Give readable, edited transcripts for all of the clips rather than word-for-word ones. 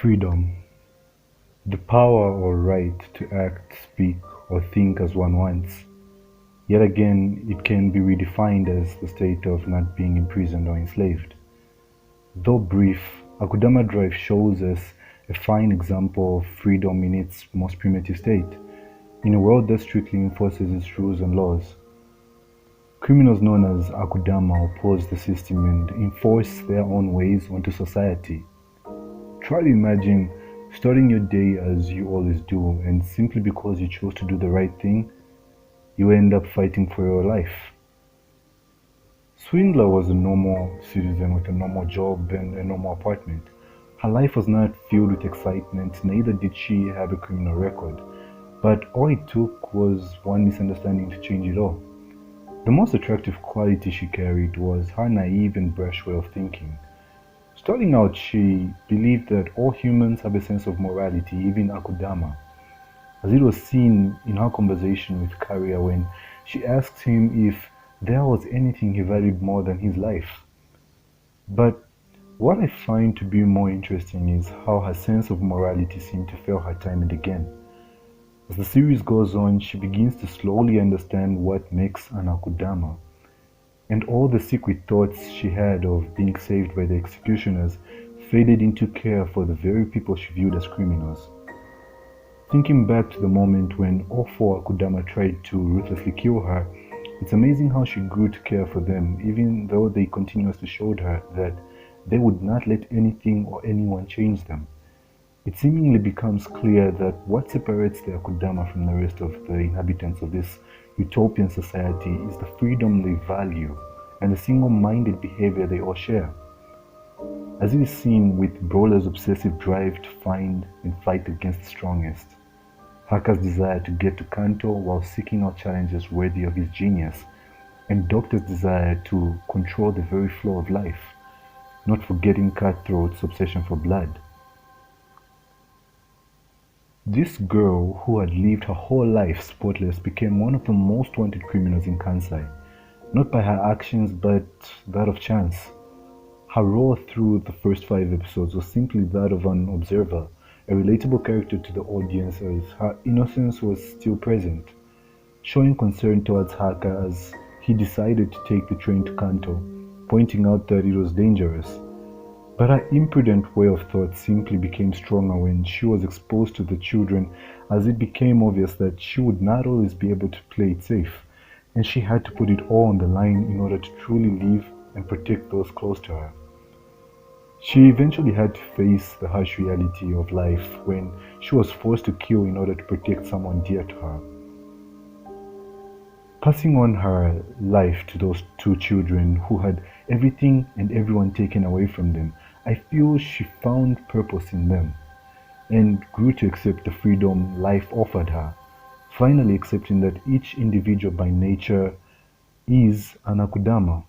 Freedom: the power or right to act, speak, or think as one wants. Yet again, it can be redefined as the state of not being imprisoned or enslaved. Though brief, Akudama Drive shows us a fine example of freedom in its most primitive state, in a world that strictly enforces its rules and laws. Criminals known as Akudama oppose the system and enforce their own ways onto society. Try to imagine starting your day as you always do, and simply because you chose to do the right thing, you end up fighting for your life. Swindler was a normal citizen with a normal job and a normal apartment. Her life was not filled with excitement, neither did she have a criminal record. But all it took was one misunderstanding to change it all. The most attractive quality she carried was her naive and brash way of thinking. Starting out, she believed that all humans have a sense of morality, even Akudama, as it was seen in her conversation with Karya when she asked him if there was anything he valued more than his life. But what I find to be more interesting is how her sense of morality seemed to fail her time and again. As the series goes on, she begins to slowly understand what makes an Akudama, and all the secret thoughts she had of being saved by the executioners faded into care for the very people she viewed as criminals. Thinking back to the moment when all four Akudama tried to ruthlessly kill her, it's amazing how she grew to care for them, even though they continuously showed her that they would not let anything or anyone change them. It seemingly becomes clear that what separates the Akudama from the rest of the inhabitants of this utopian society is the freedom they value and the single-minded behavior they all share. As it is seen with Brawler's obsessive drive to find and fight against the strongest, Haka's desire to get to Kanto while seeking out challenges worthy of his genius, and Doctor's desire to control the very flow of life, not forgetting Cutthroat's obsession for blood. This girl, who had lived her whole life spotless, became one of the most wanted criminals in Kansai, not by her actions but that of chance. Her role through the first 5 episodes was simply that of an observer, a relatable character to the audience as her innocence was still present, showing concern towards Haka as he decided to take the train to Kanto, pointing out that it was dangerous. But her imprudent way of thought simply became stronger when she was exposed to the children, as it became obvious that she would not always be able to play it safe, and she had to put it all on the line in order to truly live and protect those close to her. She eventually had to face the harsh reality of life when she was forced to kill in order to protect someone dear to her. Passing on her life to those two children who had everything and everyone taken away from them, I feel she found purpose in them and grew to accept the freedom life offered her, finally accepting that each individual by nature is an Akudama.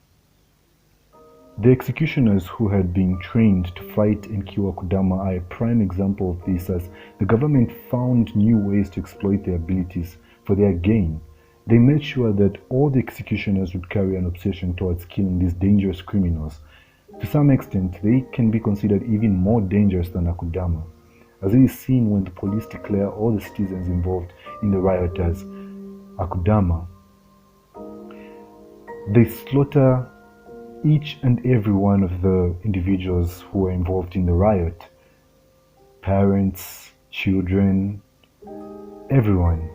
The executioners who had been trained to fight and kill Akudama are a prime example of this, as the government found new ways to exploit their abilities for their gain. They made sure that all the executioners would carry an obsession towards killing these dangerous criminals. To some extent, they can be considered even more dangerous than Akudama, as it is seen when the police declare all the citizens involved in the riot as Akudama. They slaughter each and every one of the individuals who were involved in the riot. Parents, children, everyone.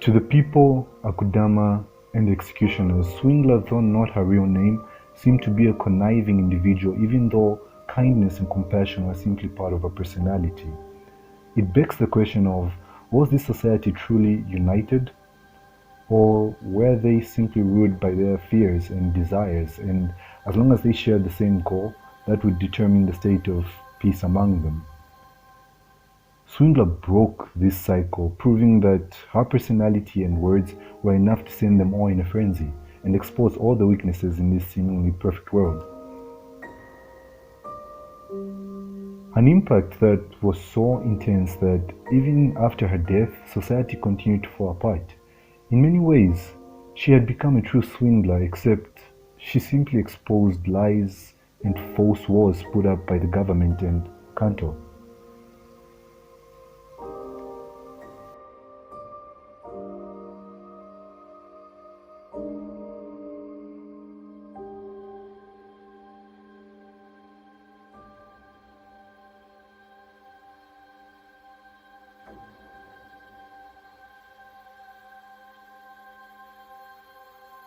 To the people, Akudama and the executioners, Swindler, though not her real name, seemed to be a conniving individual, even though kindness and compassion were simply part of her personality. It begs the question of, was this society truly united? Or were they simply ruled by their fears and desires, and as long as they shared the same goal, that would determine the state of peace among them? Swindler broke this cycle, proving that her personality and words were enough to send them all in a frenzy and expose all the weaknesses in this seemingly perfect world. An impact that was so intense that even after her death, society continued to fall apart. In many ways, she had become a true swindler, except she simply exposed lies and false walls put up by the government and Kanto.